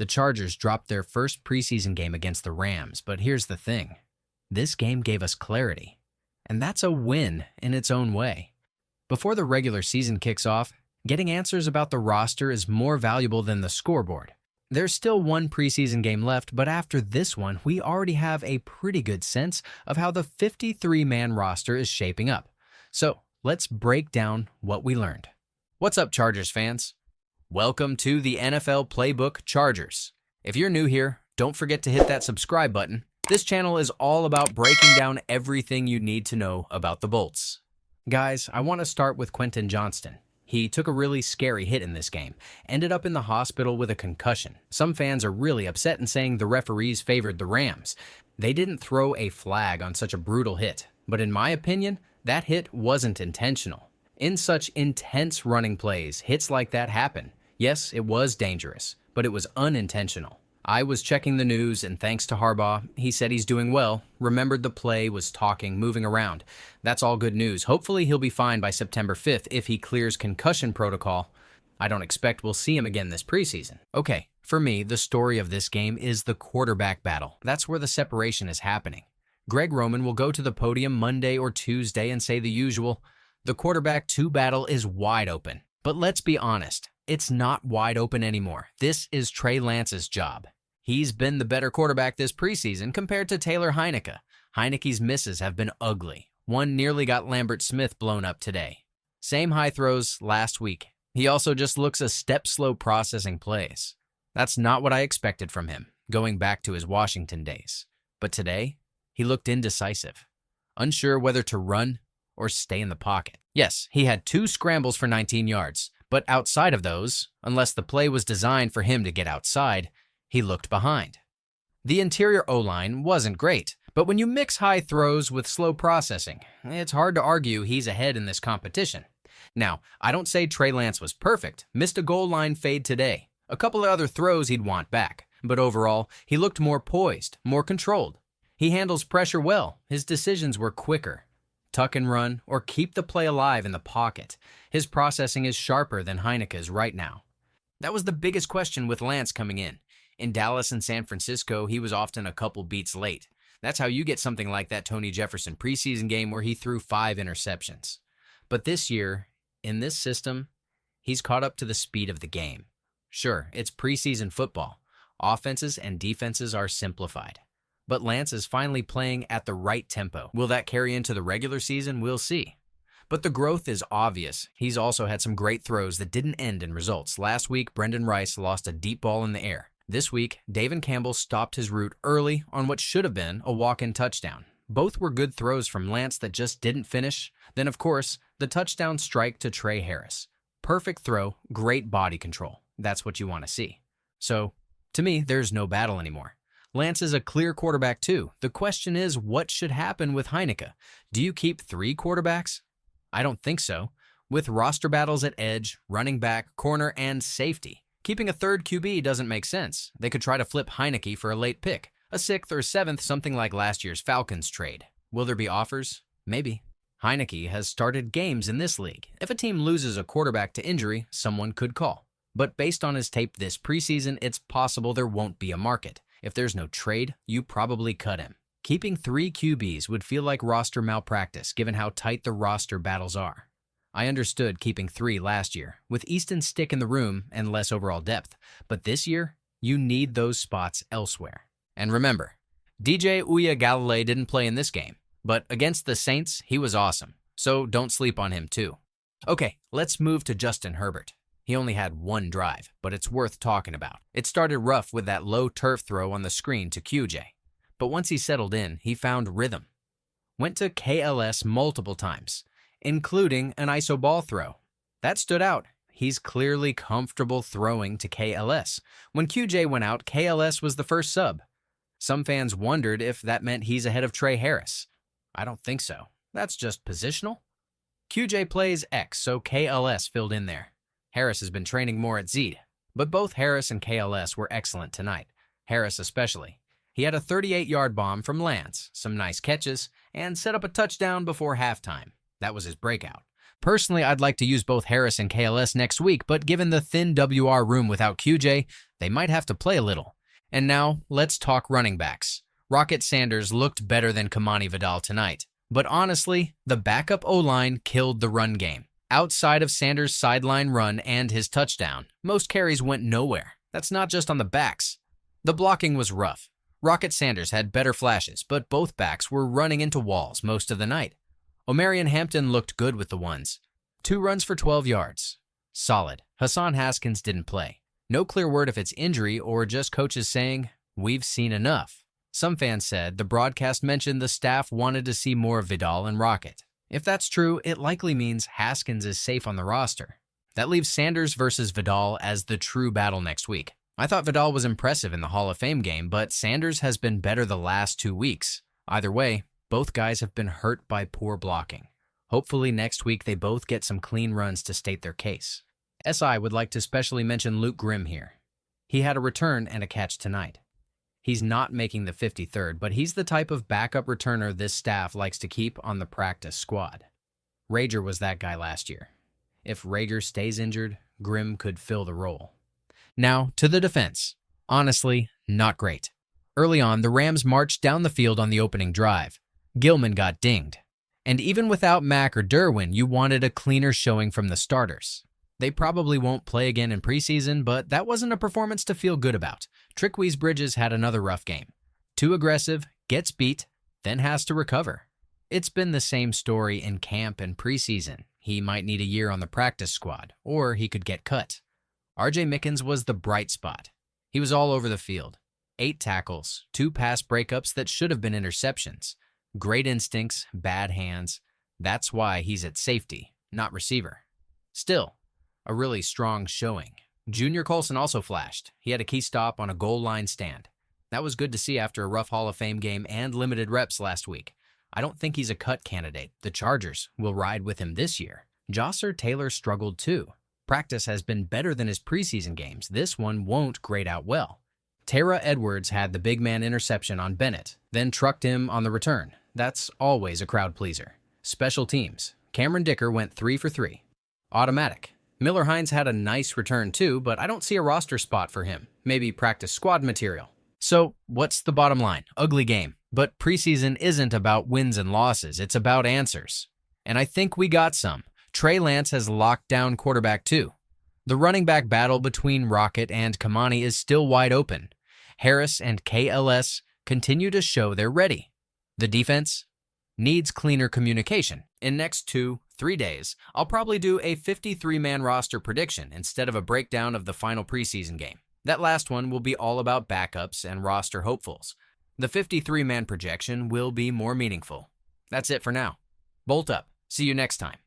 The Chargers dropped their first preseason game against the Rams, but here's the thing. This game gave us clarity, and that's a win in its own way. Before the regular season kicks off, getting answers about the roster is more valuable than the scoreboard. There's still one preseason game left, but after this one, we already have a pretty good sense of how the 53-man roster is shaping up. So, let's break down what we learned. What's up, Chargers fans? Welcome to the NFL Playbook Chargers. If you're new here, don't forget to hit that subscribe button. This channel is all about breaking down everything you need to know about the Bolts. Guys, I want to start with Quentin Johnston. He took a really scary hit in this game, ended up in the hospital with a concussion. Some fans are really upset and saying the referees favored the Rams. They didn't throw a flag on such a brutal hit, but in my opinion, that hit wasn't intentional. In such intense running plays, hits like that happen. Yes, it was dangerous, but it was unintentional. I was checking the news, and thanks to Harbaugh, he said he's doing well, remembered the play, was talking, moving around. That's all good news. Hopefully he'll be fine by September 5th if he clears concussion protocol. I don't expect we'll see him again this preseason. Okay, for me, the story of this game is the quarterback battle. That's where the separation is happening. Greg Roman will go to the podium Monday or Tuesday and say the usual, the quarterback 2 battle is wide open. But let's be honest. It's not wide open anymore. This is Trey Lance's job. He's been the better quarterback this preseason compared to Taylor Heinicke. Heinicke's misses have been ugly. One nearly got Lambert Smith blown up today. Same high throws last week. He also just looks a step slow processing plays. That's not what I expected from him, going back to his Washington days. But today, he looked indecisive, unsure whether to run or stay in the pocket. Yes, he had 2 scrambles for 19 yards. But outside of those, unless the play was designed for him to get outside, he looked behind. The interior O-line wasn't great, but when you mix high throws with slow processing, it's hard to argue he's ahead in this competition. Now, I don't say Trey Lance was perfect, missed a goal line fade today. A couple of other throws he'd want back, but overall, he looked more poised, more controlled. He handles pressure well, his decisions were quicker. Tuck and run, or keep the play alive in the pocket. His processing is sharper than Heinicke's right now. That was the biggest question with Lance coming in. In Dallas and San Francisco, he was often a couple beats late. That's how you get something like that Tony Jefferson preseason game where he threw 5 interceptions. But this year, in this system, he's caught up to the speed of the game. Sure, it's preseason football. Offenses and defenses are simplified. But Lance is finally playing at the right tempo. Will that carry into the regular season? We'll see. But the growth is obvious. He's also had some great throws that didn't end in results. Last week, Brendan Rice lost a deep ball in the air. This week, David Campbell stopped his route early on what should have been a walk-in touchdown. Both were good throws from Lance that just didn't finish. Then, of course, the touchdown strike to Trey Harris. Perfect throw, great body control. That's what you want to see. So, to me, there's no battle anymore. Lance is a clear quarterback too. The question is, what should happen with Heinicke? Do you keep 3 quarterbacks? I don't think so. With roster battles at edge, running back, corner, and safety, keeping a 3rd QB doesn't make sense. They could try to flip Heinicke for a late pick, a 6th or 7th, something like last year's Falcons trade. Will there be offers? Maybe. Heinicke has started games in this league. If a team loses a quarterback to injury, someone could call. But based on his tape this preseason, it's possible there won't be a market. If there's no trade, you probably cut him. Keeping 3 QBs would feel like roster malpractice given how tight the roster battles are. I understood keeping 3 last year, with Easton Stick in the room and less overall depth, but this year, you need those spots elsewhere. And remember, DJ Uiagalelei didn't play in this game, but against the Saints, he was awesome, so don't sleep on him too. Okay, let's move to Justin Herbert. He only had 1 drive, but it's worth talking about. It started rough with that low turf throw on the screen to QJ. But once he settled in, he found rhythm. Went to KLS multiple times, including an ISO ball throw. That stood out. He's clearly comfortable throwing to KLS. When QJ went out, KLS was the first sub. Some fans wondered if that meant he's ahead of Trey Harris. I don't think so. That's just positional. QJ plays X, so KLS filled in there. Harris has been training more at Z, but both Harris and KLS were excellent tonight. Harris especially. He had a 38-yard bomb from Lance, some nice catches, and set up a touchdown before halftime. That was his breakout. Personally, I'd like to use both Harris and KLS next week, but given the thin WR room without QJ, they might have to play a little. And now, let's talk running backs. Rocket Sanders looked better than Kimani Vidal tonight. But honestly, the backup O-line killed the run game. Outside of Sanders' sideline run and his touchdown, most carries went nowhere. That's not just on the backs. The blocking was rough. Rocket Sanders had better flashes, but both backs were running into walls most of the night. Omarion Hampton looked good with the ones. 2 runs for 12 yards. Solid. Hassan Haskins didn't play. No clear word if it's injury or just coaches saying, "We've seen enough." Some fans said the broadcast mentioned the staff wanted to see more of Vidal and Rocket. If that's true, it likely means Haskins is safe on the roster. That leaves Sanders versus Vidal as the true battle next week. I thought Vidal was impressive in the Hall of Fame game, but Sanders has been better the last 2 weeks. Either way, both guys have been hurt by poor blocking. Hopefully next week they both get some clean runs to state their case. SI would like to specially mention Luke Grimm here. He had a return and a catch tonight. He's not making the 53rd, but he's the type of backup returner this staff likes to keep on the practice squad. Rager was that guy last year. If Rager stays injured, Grimm could fill the role. Now, to the defense. Honestly, not great. Early on, the Rams marched down the field on the opening drive. Gilman got dinged. And even without Mack or Derwin, you wanted a cleaner showing from the starters. They probably won't play again in preseason, but that wasn't a performance to feel good about. Trickwise Bridges had another rough game. Too aggressive, gets beat, then has to recover. It's been the same story in camp and preseason. He might need a year on the practice squad, or he could get cut. RJ Mickens was the bright spot. He was all over the field. 8 tackles, 2 pass breakups that should have been interceptions. Great instincts, bad hands. That's why he's at safety, not receiver. Still, a really strong showing. Junior Colson also flashed. He had a key stop on a goal line stand. That was good to see after a rough Hall of Fame game and limited reps last week. I don't think he's a cut candidate. The Chargers will ride with him this year. Josser Taylor struggled too. Practice has been better than his preseason games. This one won't grade out well. Tara Edwards had the big man interception on Bennett, then trucked him on the return. That's always a crowd pleaser. Special teams. Cameron Dicker went 3 for 3. Automatic. Miller Hines had a nice return too, but I don't see a roster spot for him. Maybe practice squad material. So, what's the bottom line? Ugly game. But preseason isn't about wins and losses. It's about answers. And I think we got some. Trey Lance has locked down quarterback 2. The running back battle between Rocket and Kimani is still wide open. Harris and KLS continue to show they're ready. The defense needs cleaner communication. In next 2-3 days, I'll probably do a 53-man roster prediction instead of a breakdown of the final preseason game. That last one will be all about backups and roster hopefuls. The 53-man projection will be more meaningful. That's it for now. Bolt up. See you next time.